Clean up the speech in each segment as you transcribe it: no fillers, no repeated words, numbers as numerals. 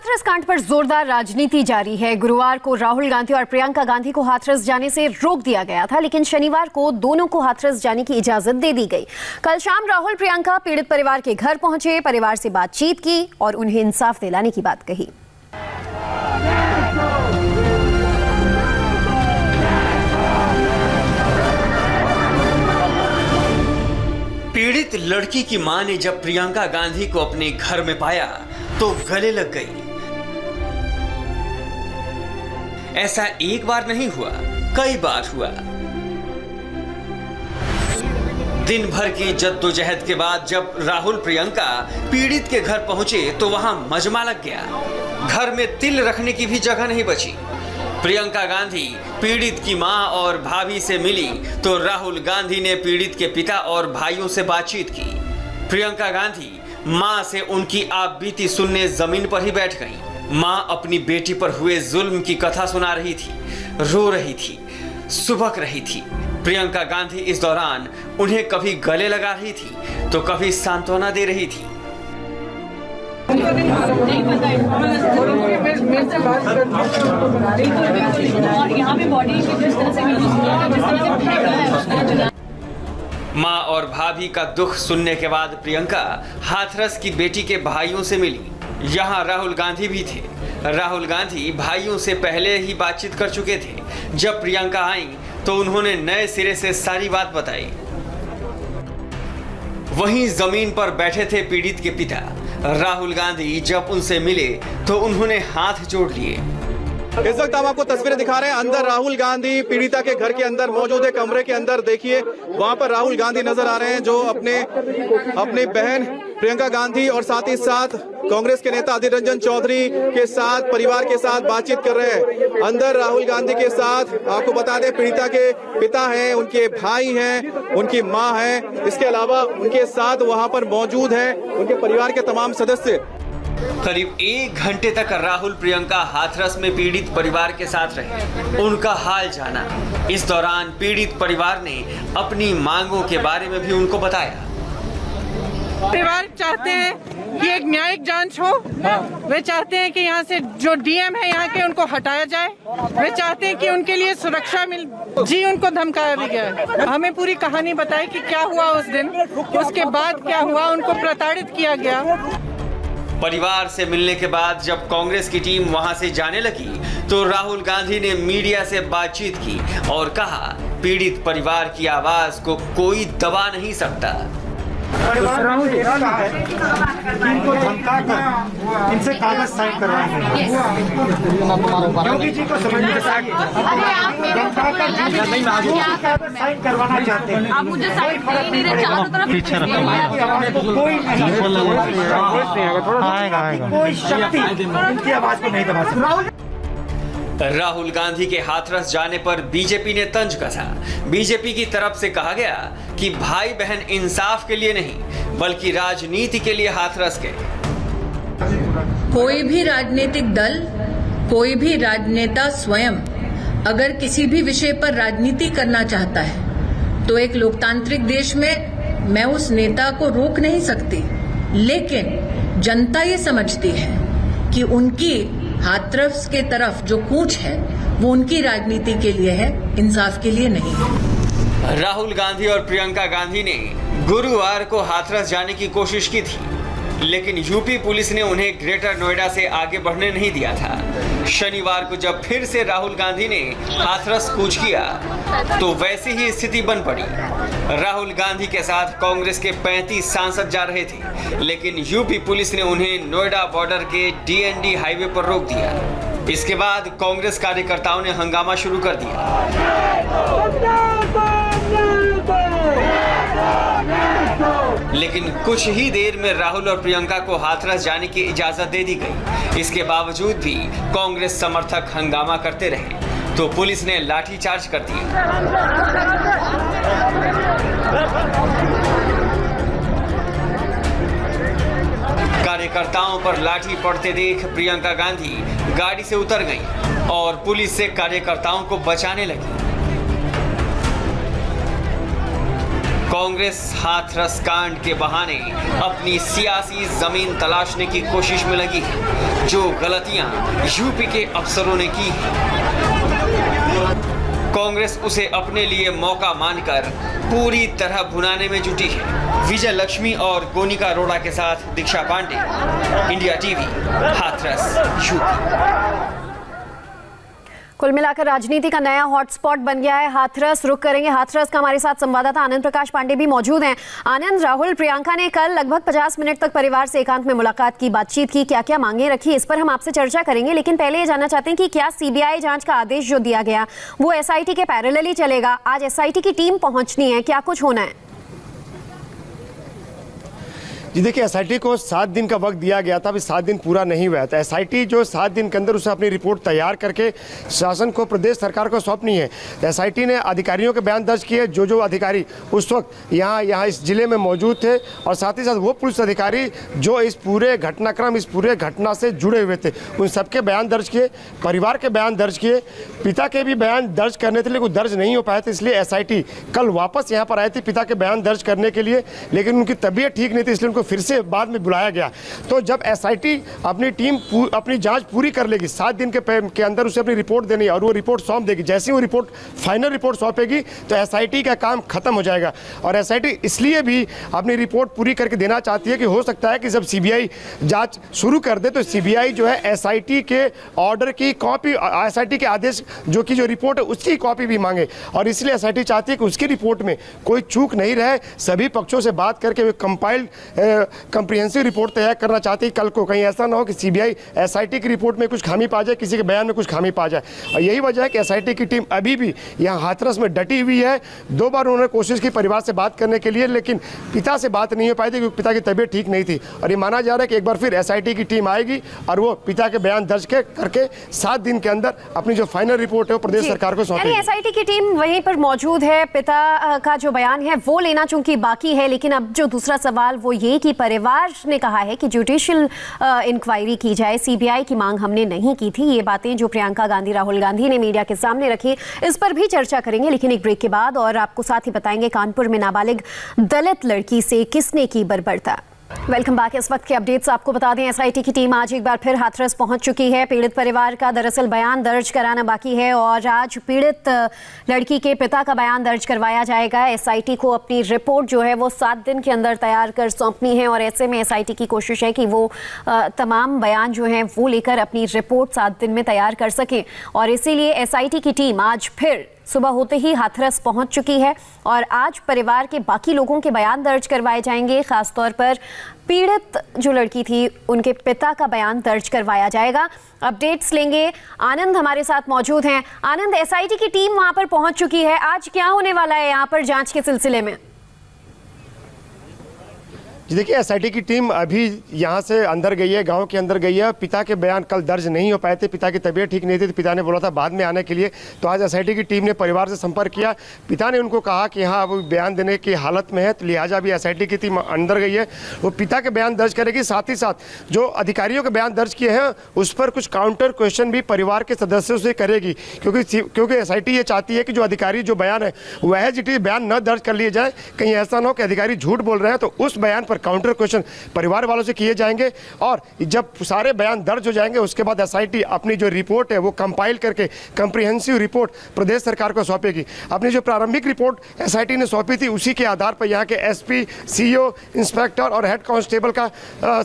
हाथरस कांड पर जोरदार राजनीति जारी है। गुरुवार को राहुल गांधी और प्रियंका गांधी को हाथरस जाने से रोक दिया गया था, लेकिन शनिवार को दोनों को हाथरस जाने की इजाजत दे दी गई। कल शाम राहुल प्रियंका पीड़ित परिवार के घर पहुंचे, परिवार से बातचीत की और उन्हें इंसाफ दिलाने की बात कही। पीड़ित लड़की की मां ने जब प्रियंका गांधी को अपने घर में पाया तो गले लग गई। ऐसा एक बार नहीं हुआ, कई बार हुआ। दिन भर की जद्दोजहद के बाद जब राहुल प्रियंका पीड़ित के घर पहुंचे तो वहां मजमा लग गया। घर में तिल रखने की भी जगह नहीं बची। प्रियंका गांधी पीड़ित की मां और भाभी से मिली तो राहुल गांधी ने पीड़ित के पिता और भाइयों से बातचीत की। प्रियंका गांधी मां से उनकी आपबीती सुनने जमीन पर ही बैठ गईं। मां अपनी बेटी पर हुए जुल्म की कथा सुना रही थी, रो रही थी, सुबक रही थी। प्रियंका गांधी इस दौरान उन्हें कभी गले लगा रही थी तो कभी सांत्वना दे रही थी। नहीं पता और यहाँ पे बॉडी जिस तरह से माँ और भाभी का दुख सुनने के बाद प्रियंका हाथरस की बेटी के भाइयों से मिली। यहाँ राहुल गांधी भी थे। राहुल गांधी भाइयों से पहले ही बातचीत कर चुके थे। जब प्रियंका आई तो उन्होंने नए सिरे से सारी बात बताई। वहीं जमीन पर बैठे थे पीड़ित के पिता। राहुल गांधी जब उनसे मिले तो उन्होंने हाथ जोड़ लिए। इस वक्त हम आपको तस्वीरें दिखा रहे हैं। अंदर राहुल गांधी पीड़िता के घर के अंदर मौजूद है। कमरे के अंदर देखिए, वहां पर राहुल गांधी नजर आ रहे हैं जो अपनी बहन प्रियंका गांधी और साथ ही साथ कांग्रेस के नेता अधीर रंजन चौधरी के साथ परिवार के साथ बातचीत कर रहे हैं। अंदर राहुल गांधी के साथ आपको बता दें पीड़िता के पिता हैं, उनके भाई हैं, उनकी मां है। इसके अलावा उनके साथ वहां पर मौजूद है उनके परिवार के तमाम सदस्य। करीब 1 घंटे तक राहुल प्रियंका हाथरस में पीड़ित परिवार के साथ रहे, उनका हाल जाना। इस दौरान पीड़ित परिवार ने अपनी मांगों के बारे में भी उनको बताया। परिवार चाहते हैं कि एक न्यायिक जांच हो। वे चाहते हैं कि यहाँ से जो डीएम है यहाँ के उनको हटाया जाए। वे चाहते हैं कि उनके लिए सुरक्षा मिल। जी, उनको धमकाया भी गया है। हमें पूरी कहानी बताई कि क्या हुआ उस दिन, उसके बाद क्या हुआ, उनको प्रताड़ित किया गया। परिवार से मिलने के बाद जब कांग्रेस की टीम वहां से जाने लगी तो राहुल गांधी ने मीडिया से बातचीत की और कहा पीड़ित परिवार की आवाज को कोई दबा नहीं सकता। इनसे कागज साइन करवाएंगे। योगी जी को समझ में साइन करवाना चाहते हैं। आप मुझे साइड नहीं रहे, चारों तरफ पीछे कोई शक्ति इनकी आवाज को नहीं दबा सकती। राहुल गांधी के हाथरस जाने पर बीजेपी ने तंज कसा। बीजेपी की तरफ से कहा गया कि भाई बहन इंसाफ के लिए नहीं बल्कि राजनीति के लिए हाथरस गए। कोई भी राजनीतिक दल, कोई भी राजनेता स्वयं अगर किसी भी विषय पर राजनीति करना चाहता है तो एक लोकतांत्रिक देश में मैं उस नेता को रोक नहीं सकती, लेकिन जनता ये समझती है कि उनकी हाथरस के तरफ जो कूच है वो उनकी राजनीति के लिए है, इंसाफ के लिए नहीं। राहुल गांधी और प्रियंका गांधी ने गुरुवार को हाथरस जाने की कोशिश की थी, लेकिन यूपी पुलिस ने उन्हें ग्रेटर नोएडा से आगे बढ़ने नहीं दिया था। शनिवार को जब फिर से राहुल गांधी ने हाथरस कूच किया तो वैसी ही स्थिति बन पड़ी। राहुल गांधी के साथ कांग्रेस के 35 सांसद जा रहे थे, लेकिन यूपी पुलिस ने उन्हें नोएडा बॉर्डर के डीएनडी हाईवे पर रोक दिया। इसके बाद कांग्रेस कार्यकर्ताओं ने हंगामा शुरू कर दिया, लेकिन कुछ ही देर में राहुल और प्रियंका को हाथरस जाने की इजाजत दे दी गई। इसके बावजूद भी कांग्रेस समर्थक हंगामा करते रहे तो पुलिस ने लाठीचार्ज कर दिया। कार्यकर्ताओं पर लाठी पड़ते देख प्रियंका गांधी गाड़ी से उतर गईं और पुलिस से कार्यकर्ताओं को बचाने लगी। कांग्रेस हाथरस कांड के बहाने अपनी सियासी जमीन तलाशने की कोशिश में लगी है, जो गलतियां यूपी के अफसरों ने की हैं। कांग्रेस उसे अपने लिए मौका मानकर पूरी तरह भुनाने में जुटी है। विजय लक्ष्मी और गोनिका अरोड़ा के साथ Diksha Pandey, India TV, Hathras, UP. कुल मिलाकर राजनीति का नया हॉटस्पॉट बन गया है हाथरस। रुक करेंगे हाथरस का, हमारे साथ संवाददाता आनंद प्रकाश पांडे भी मौजूद हैं। आनंद, राहुल प्रियंका ने कल लगभग 50 मिनट तक परिवार से एकांत में मुलाकात की, बातचीत की, क्या क्या मांगे रखी, इस पर हम आपसे चर्चा करेंगे। लेकिन पहले ये जानना चाहते हैं कि क्या सीबीआई जांच का आदेश जो दिया गया वो एसआईटी के पैरेलली चलेगा? आज एसआईटी की टीम पहुंचनी है, क्या कुछ होना है? जी देखिए, एसआईटी को 7 दिन का वक्त दिया गया था, अभी 7 दिन पूरा नहीं हुआ था। एसआईटी जो 7 दिन के अंदर उसे अपनी रिपोर्ट तैयार करके शासन को, प्रदेश सरकार को सौंपनी है। एसआईटी ने अधिकारियों के बयान दर्ज किए, जो अधिकारी उस वक्त यहाँ इस जिले में मौजूद थे, और साथ ही साथ वो पुलिस अधिकारी जो इस पूरे घटनाक्रम, इस पूरे घटना से जुड़े हुए थे, उन सबके बयान दर्ज किए, परिवार के बयान दर्ज किए। पिता के भी बयान दर्ज करने थे, लेकिन दर्ज नहीं हो पाए थे, इसलिए एसआईटी कल वापस यहाँ पर आई थी पिता के बयान दर्ज करने के लिए, लेकिन उनकी तबीयत ठीक नहीं थी, इसलिए उनको फिर से बाद में बुलाया गया। तो जब एसआईटी अपनी टीम अपनी जांच पूरी कर लेगी, 7 दिन के अंदर उसे अपनी रिपोर्ट देनी है और वो रिपोर्ट सौंप देगी। जैसे ही वो रिपोर्ट, फाइनल रिपोर्ट सौंपेगी तो एसआईटी का काम खत्म हो जाएगा। और एसआईटी इसलिए भी अपनी रिपोर्ट पूरी करके देना चाहती है कि हो सकता है कि जब सीबीआई जांच शुरू कर दे तो सीबीआई जो है एसआईटी के ऑर्डर की कॉपी, एसआईटी के आदेश जो रिपोर्ट है उसकी कॉपी भी मांगे, और इसलिए एसआईटी चाहती है कि उसकी रिपोर्ट में कोई चूक नहीं रहे। सभी पक्षों से बात करके कंपाइल्ड कॉम्प्रिहेंसिव रिपोर्ट तैयार करना चाहती है कल को। कहीं ऐसा ना हो कि सीबीआई एसआईटी की रिपोर्ट में कुछ खामी पा जाए, किसी के बयान में कुछ खामी पा जाए। और यही वजह है कि एसआईटी की टीम अभी भी यहाँ हाथरस में डटी हुई है। 2 बार उन्होंने कोशिश की परिवार से बात करने के लिए, लेकिन पिता से बात नहीं हो पाई थी क्योंकि पिता की तबीयत ठीक नहीं थी। और ये माना जा रहा है कि एक बार फिर एसआईटी की टीम आएगी और वो पिता के बयान दर्ज करके 7 दिन के अंदर अपनी जो फाइनल रिपोर्ट है वो प्रदेश सरकार को सौंपेगी। एसआईटी की टीम वहीं पर मौजूद है, पिता का जो बयान है वो लेना चूंकि बाकी है, लेकिन अब जो दूसरा सवाल वो ये कि परिवार ने कहा है कि जुडिशियल इंक्वायरी की जाए, सीबीआई की मांग हमने नहीं की थी। ये बातें जो प्रियंका गांधी, राहुल गांधी ने मीडिया के सामने रखी, इस पर भी चर्चा करेंगे, लेकिन एक ब्रेक के बाद। और आपको साथ ही बताएंगे कानपुर में नाबालिग दलित लड़की से किसने की बर्बरता। Welcome back. इस वक्त के अपडेट्स आपको बता दें, एसआईटी की टीम आज एक बार फिर हाथरस पहुंच चुकी है। पीड़ित परिवार का दरअसल बयान दर्ज कराना बाकी है और आज पीड़ित लड़की के पिता का बयान दर्ज करवाया जाएगा। एसआईटी को अपनी रिपोर्ट जो है वो 7 दिन के अंदर तैयार कर सौंपनी है, और ऐसे में एसआईटी की कोशिश है कि वो तमाम बयान जो हैं वो लेकर अपनी रिपोर्ट 7 दिन में तैयार कर सके। और इसीलिए एसआईटी की टीम आज फिर सुबह होते ही हाथरस पहुंच चुकी है और आज परिवार के बाकी लोगों के बयान दर्ज करवाए जाएंगे। खासतौर पर पीड़ित जो लड़की थी उनके पिता का बयान दर्ज करवाया जाएगा। अपडेट्स लेंगे, आनंद हमारे साथ मौजूद हैं। आनंद, एसआईटी की टीम वहां पर पहुंच चुकी है, आज क्या होने वाला है यहां पर जांच के सिलसिले में? जी देखिए, एसआईटी की टीम अभी यहाँ से अंदर गई है, गांव के अंदर गई है। पिता के बयान कल दर्ज नहीं हो पाए थे, पिता की तबीयत ठीक नहीं थी, तो पिता ने बोला था बाद में आने के लिए। तो आज एसआईटी की टीम ने परिवार से संपर्क किया। पिता ने उनको कहा कि हाँ, वो बयान देने की हालत में है, तो लिहाजा अभी एसआईटी की टीम अंदर गई है। वो पिता के बयान दर्ज करेगी, साथ ही साथ जो अधिकारियों के बयान दर्ज किए हैं उस पर कुछ काउंटर क्वेश्चन भी परिवार के सदस्यों से करेगी, क्योंकि एसआईटी ये चाहती है कि जो अधिकारी जो बयान है वह जिटी बयान न दर्ज कर लिए जाए। कहीं ऐसा ना हो कि अधिकारी झूठ बोल रहे हैं, तो उस बयान पर काउंटर क्वेश्चन परिवार वालों से किए जाएंगे। और जब सारे बयान दर्ज हो जाएंगे उसके बाद एसआईटी अपनी जो रिपोर्ट है वो कंपाइल करके कॉम्प्रिहेंसिव रिपोर्ट प्रदेश सरकार को सौंपेगी। अपनी जो प्रारंभिक रिपोर्ट एसआईटी ने सौंपी थी उसी के आधार पर यहाँ के एसपी, सीओ, इंस्पेक्टर और हेड कांस्टेबल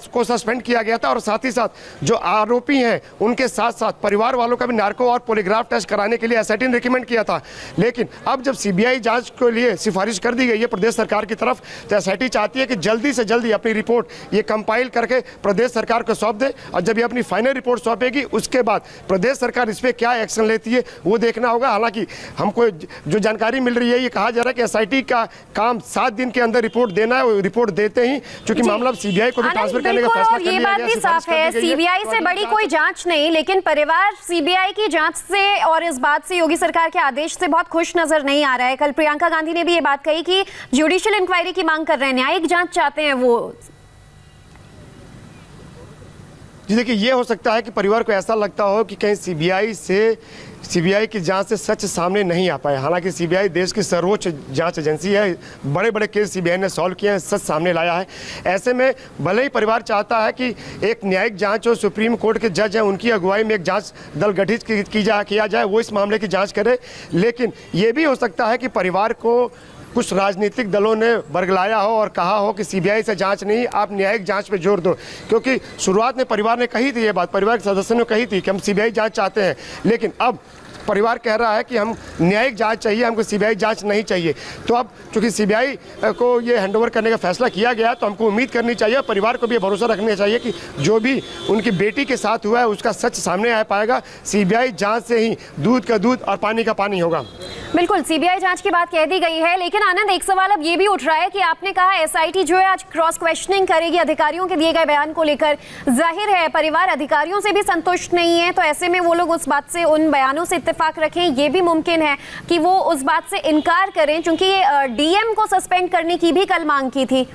को सस्पेंड किया गया था। और साथ ही साथ जो आरोपी हैं उनके साथ साथ परिवार वालों का भी नार्को और पॉलीग्राफ टेस्ट कराने के लिए एसआईटी ने रिकमेंड किया था। लेकिन अब जब सीबीआई जांच के लिए सिफारिश कर दी गई है प्रदेश सरकार की तरफ, तो एसआईटी चाहती है कि जल्दी से जल्दी अपनी रिपोर्ट ये कंपाइल करके प्रदेश सरकार को सौंप दे। और जब ये अपनी फाइनल रिपोर्ट सौंपेगी उसके बाद प्रदेश सरकार इस पर क्या एक्शन लेती है वो देखना होगा। हालांकि हमको जो जानकारी मिल रही है ये कहा जा रहा है कि एसआईटी का काम 7 दिन के अंदर रिपोर्ट देना है। वो रिपोर्ट देते ही, क्योंकि मामला सीबीआई को भी ट्रांसफर करने का फैसला कर लिया गया। ये बात भी साफ है, सीबीआई से बड़ी कोई जांच नहीं, लेकिन परिवार सीबीआई की जांच से और इस बात से, योगी सरकार के आदेश से बहुत खुश नजर नहीं आ रहा है। कल प्रियंका गांधी ने भी ये बात कही कि जुडिशियल इंक्वायरी की मांग कर रहे हैं, न्यायिक जांच चाहते हैं वो। जी देखिए, ये हो सकता है कि परिवार को ऐसा लगता हो कि कहीं सीबीआई की जांच से सच सामने नहीं आ पाए। हालांकि सीबीआई देश की सर्वोच्च जांच एजेंसी है, बड़े बड़े केस सीबीआई ने सॉल्व किए हैं, सच सामने लाया है। ऐसे में भले ही परिवार चाहता है कि एक न्यायिक जांच हो, सुप्रीम कोर्ट के जज हैं उनकी अगुवाई में एक जांच दल गठित किया जाए, वो इस मामले की जाँच करे, लेकिन ये भी हो सकता है कि परिवार को कुछ राजनीतिक दलों ने बरगलाया हो और कहा हो कि सीबीआई से जांच नहीं, आप न्यायिक जांच पे जोर दो। क्योंकि शुरुआत में परिवार ने कही थी ये बात, परिवार के सदस्यों ने कही थी कि हम सीबीआई जांच चाहते हैं, लेकिन अब परिवार कह रहा है कि हम न्यायिक जांच चाहिए, हमको सीबीआई जांच नहीं चाहिए। तो अब चूंकि सीबीआई को ये हैंडओवर करने का फैसला किया गया, तो हमको उम्मीद करनी चाहिए, परिवार को भी भरोसा रखना चाहिए कि जो भी उनकी बेटी के साथ हुआ है उसका सच सामने आ पाएगा। सीबीआई जांच से ही दूध का दूध और पानी का पानी होगा। बिल्कुल, सीबीआई जांच की बात कह दी गई है, लेकिन आनंद एक सवाल अब ये भी उठ रहा है कि आपने कहा एसआईटी जो है आज क्रॉस क्वेश्चनिंग करेगी अधिकारियों के दिए गए बयान को लेकर। जाहिर है परिवार अधिकारियों से भी संतुष्ट नहीं है, तो ऐसे में वो लोग उस बात से, उन बयानों से इत्तेफाक रखें, ये भी मुमकिन है कि वो उस बात से इनकार करें, क्योंकि डीएम को सस्पेंड करने की भी कल मांग की थी।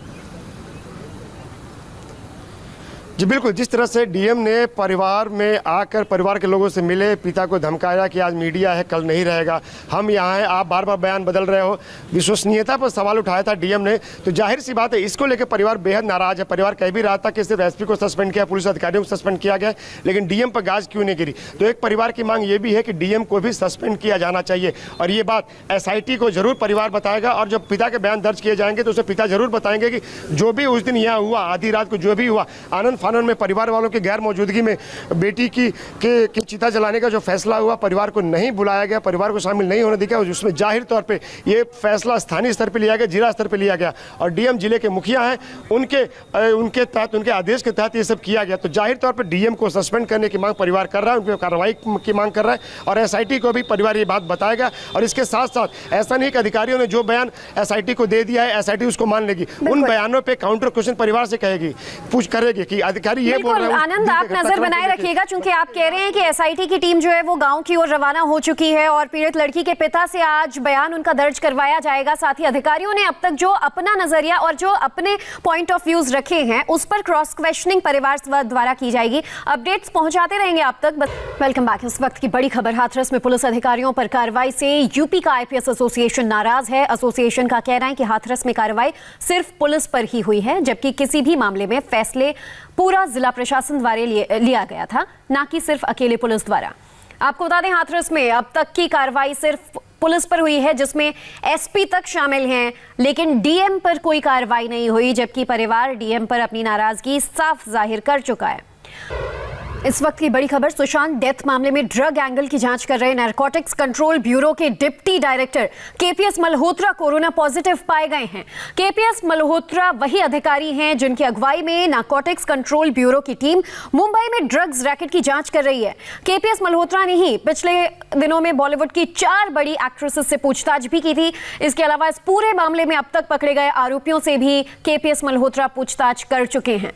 जी बिल्कुल, जिस तरह से डीएम ने परिवार में आकर परिवार के लोगों से मिले, पिता को धमकाया कि आज मीडिया है, कल नहीं रहेगा, हम यहाँ हैं, आप बार बार बयान बदल रहे हो, विश्वसनीयता पर सवाल उठाया था डीएम ने। तो जाहिर सी बात है, इसको लेकर परिवार बेहद नाराज है। परिवार कह भी रहा था कि सिर्फ एसपी को सस्पेंड किया, पुलिस अधिकारियों को सस्पेंड किया गया, लेकिन डीएम पर गाज क्यों नहीं गिरी। तो एक परिवार की मांग ये भी है कि डीएम को भी सस्पेंड किया जाना चाहिए, और ये बात एसआईटी को जरूर परिवार बताएगा, और जब पिता के बयान दर्ज किए जाएंगे तो उसे पिता जरूर बताएंगे कि जो भी उस दिन यहाँ हुआ, आधी रात को जो भी हुआ, आनंद फानन में परिवार वालों की गैर मौजूदगी में बेटी की चिता जलाने का जो फैसला हुआ, परिवार को नहीं बुलाया गया, परिवार को शामिल नहीं होने दिया, उसमें जाहिर तौर पे ये फैसला स्थानीय स्तर पे लिया गया, जिला स्तर पे लिया गया, और डीएम जिले के मुखिया हैं, उनके तहत, उनके आदेश के तहत ये सब किया गया। तो जाहिर तौर पर डीएम को सस्पेंड करने की मांग परिवार कर रहा है, उनकी कार्रवाई की मांग कर रहा है, और एसआईटी को भी परिवार ये बात बताएगा। और इसके साथ साथ ऐसा नहीं कि अधिकारियों ने जो बयान एसआईटी को दे दिया है एसआईटी उसको मान लेगी, उन बयानों पे काउंटर क्वेश्चन परिवार से पूछ करेगी कि अधिकारी ये बोल रहे हैं। आनंद, आप नजर बनाए रखिएगा, क्योंकि आप कह रहे हैं कि एसआईटी की टीम जो है वो गांव की ओर रवाना हो चुकी है, और पीड़ित लड़की के पिता से आज बयान उनका दर्ज करवाया जाएगा। साथ ही अधिकारियों ने अब तक जो अपना नजरिया और जो अपने पॉइंट ऑफ व्यूज रखे हैं उस पर क्रॉस क्वेश्चनिंग परिवार द्वारा की जाएगी। अपडेट्स पहुंचाते रहेंगे आप तक। Welcome back. इस वक्त की बड़ी खबर, हाथरस में पुलिस अधिकारियों पर कार्रवाई से यूपी का आईपीएस एसोसिएशन नाराज है। एसोसिएशन का कहना है कि हाथरस में कार्रवाई सिर्फ पुलिस पर ही हुई है, जबकि किसी भी मामले में फैसले पूरा जिला प्रशासन द्वारा लिया गया था, ना कि सिर्फ अकेले पुलिस द्वारा। आपको बता दें, हाथरस में अब तक की कार्रवाई सिर्फ पुलिस पर हुई है, जिसमें एसपी तक शामिल हैं, लेकिन डीएम पर कोई कार्रवाई नहीं हुई, जबकि परिवार डीएम पर अपनी नाराजगी साफ जाहिर कर चुका है। इस वक्त की बड़ी खबर, सुशांत डेथ मामले में ड्रग एंगल की जांच कर रहे नारकोटिक्स कंट्रोल ब्यूरो के deputy director KPS Malhotra corona positive पाए गए हैं। केपीएस मल्होत्रा वही अधिकारी हैं जिनकी अगुवाई में नारकोटिक्स कंट्रोल ब्यूरो की टीम मुंबई में ड्रग्स रैकेट की जांच कर रही है। केपीएस मल्होत्रा ने ही पिछले दिनों में बॉलीवुड की 4 बड़ी एक्ट्रेसेस से पूछताछ भी की थी। इसके अलावा इस पूरे मामले में अब तक पकड़े गए आरोपियों से भी केपीएस मल्होत्रा पूछताछ कर चुके हैं।